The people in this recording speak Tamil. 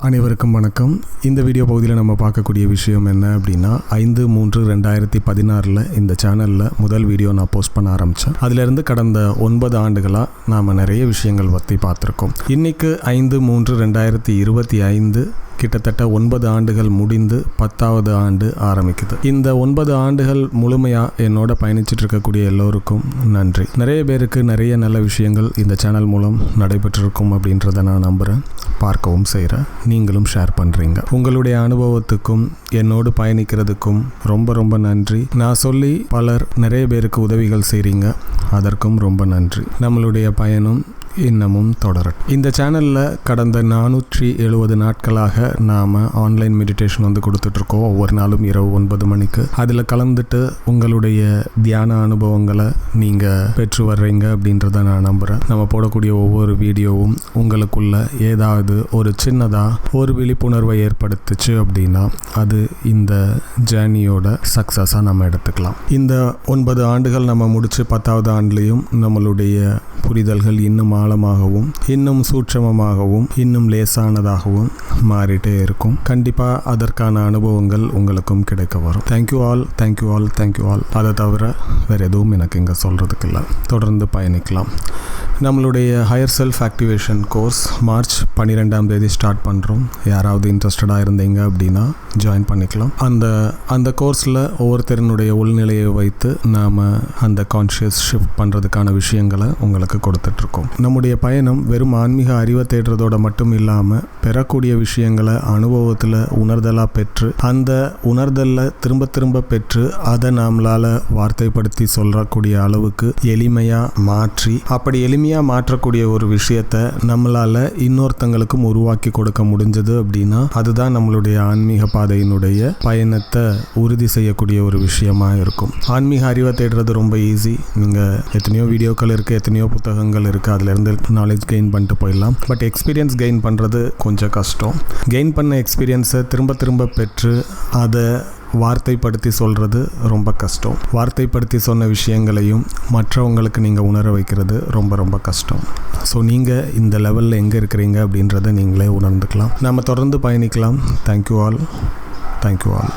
அனைவருக்கும் வணக்கம். இந்த வீடியோ பகுதியில் நம்ம பார்க்கக்கூடிய விஷயம் என்ன அப்படின்னா 5/3/2016 இந்த சேனலில் முதல் வீடியோ நான் போஸ்ட் பண்ண ஆரம்பித்தேன். அதிலிருந்து கடந்த 9 ஆண்டுகளாக நாம் நிறைய விஷயங்கள் பற்றி பார்த்துருக்கோம். இன்றைக்கு 5/3/2025 கிட்டத்தட்ட 9 ஆண்டுகள் முடிந்து 10வது ஆண்டு ஆரம்பிக்குது. இந்த 9 ஆண்டுகள் முழுமையாக என்னோட பயணிச்சுட்டு இருக்கக்கூடிய எல்லோருக்கும் நன்றி. நிறைய பேருக்கு நிறைய நல்ல விஷயங்கள் இந்த சேனல் மூலம் நடைபெற்றிருக்கும் அப்படின்றத நான் நம்புகிறேன், பார்க்கவும் செய்கிறேன். நீங்களும் ஷேர் பண்ணுறீங்க. உங்களுடைய அனுபவத்துக்கும் என்னோடு பயணிக்கிறதுக்கும் ரொம்ப ரொம்ப நன்றி. நான் சொல்லி பலர் நிறைய பேருக்கு உதவிகள் செய்கிறீங்க, அதற்கும் ரொம்ப நன்றி. நம்மளுடைய பயணம் இன்னமும் தொடரட்டும். இந்த சேனலில் கடந்த 470 நாட்களாக நாம் ஆன்லைன் மெடிடேஷன் கொடுத்துட்ருக்கோம். ஒவ்வொரு நாளும் இரவு 9 மணிக்கு. அதில் கலந்துட்டு உங்களுடைய தியான அனுபவங்களை நீங்கள் பெற்று வர்றீங்க அப்படின்றத நான் நம்புகிறேன். நம்ம போடக்கூடிய ஒவ்வொரு வீடியோவும் உங்களுக்குள்ள ஏதாவது ஒரு சின்னதாக ஒரு விழிப்புணர்வை ஏற்படுத்துச்சு அப்படின்னா அது இந்த ஜேர்னியோட சக்ஸஸாக நம்ம எடுத்துக்கலாம். இந்த 9 ஆண்டுகள் நம்ம முடித்து 10வது ஆண்டுலேயும் நம்மளுடைய புரிதல்கள் இன்னும் ஆழமாகவும் இன்னும் சூட்சமமாகவும் இன்னும் லேசானதாகவும் மாறிட்டே இருக்கும். கண்டிப்பாக அதற்கான அனுபவங்கள் உங்களுக்கும் கிடைக்க வரும். Thank you all, thank you all, thank you all. அதை தவிர வேறு எதுவும் எனக்கு இங்கே சொல்கிறதுக்கு இல்லை. தொடர்ந்து பயணிக்கலாம். நம்மளுடைய higher self activation course March 12ஆம் தேதி ஸ்டார்ட் பண்ணுறோம். யாராவது இன்ட்ரெஸ்டடாக இருந்தீங்க அப்படின்னா ஜாயின் பண்ணிக்கலாம். அந்த கோர்ஸில் ஒவ்வொருத்தருனுடைய உள்நிலையை வைத்து நாம் அந்த கான்ஷியஸ் ஷிஃப்ட் பண்ணுறதுக்கான விஷயங்களை உங்களுக்கு கொடுத்துட்ருக்கோம். நம்முடைய பயணம் வெறும் ஆன்மீக அறிவை தேடுறதோட மட்டும் இல்லாமல் பெறக்கூடிய விஷயங்களை அனுபவத்தில் உணர்தலாக பெற்று அந்த உணர்தலில் திரும்ப திரும்ப பெற்று அதை நம்மளால் வார்த்தைப்படுத்தி சொல்லக்கூடிய அளவுக்கு எளிமையாக மாற்றி, அப்படி எளிமையாக மாற்றக்கூடிய ஒரு விஷயத்தை நம்மளால் இன்னொருத்தங்களுக்கும் உருவாக்கி கொடுக்க முடிஞ்சது அப்படின்னா அதுதான் நம்மளுடைய ஆன்மீக பாதையினுடைய பயணத்தை உறுதி செய்யக்கூடிய ஒரு விஷயமா இருக்கும். ஆன்மீக அறிவை தேடுறது ரொம்ப ஈஸி. நீங்கள் எத்தனையோ வீடியோக்கள் இருக்குது, எத்தனையோ புத்தகங்கள் இருக்குது, அதுலேருந்து நாலேஜ் கெயின் பண்ணிட்டு போயிடலாம். பட் எக்ஸ்பீரியன்ஸ் கெயின் பண்ணுறது கொஞ்சம் கஷ்டம். கெயின் பண்ண எக்ஸ்பீரியன்ஸை திரும்ப திரும்ப பெற்று அதை வார்த்தைப்படுத்தி சொல்கிறது ரொம்ப கஷ்டம். வார்த்தைப்படுத்தி சொன்ன விஷயங்களையும் மற்றவங்களுக்கு நீங்கள் உணர வைக்கிறது ரொம்ப ரொம்ப கஷ்டம். ஸோ நீங்கள் இந்த லெவலில் எங்கே இருக்கிறீங்க அப்படின்றத நீங்களே உணர்ந்துக்கலாம். நம்ம தொடர்ந்து பயணிக்கலாம். Thank you all, thank you all.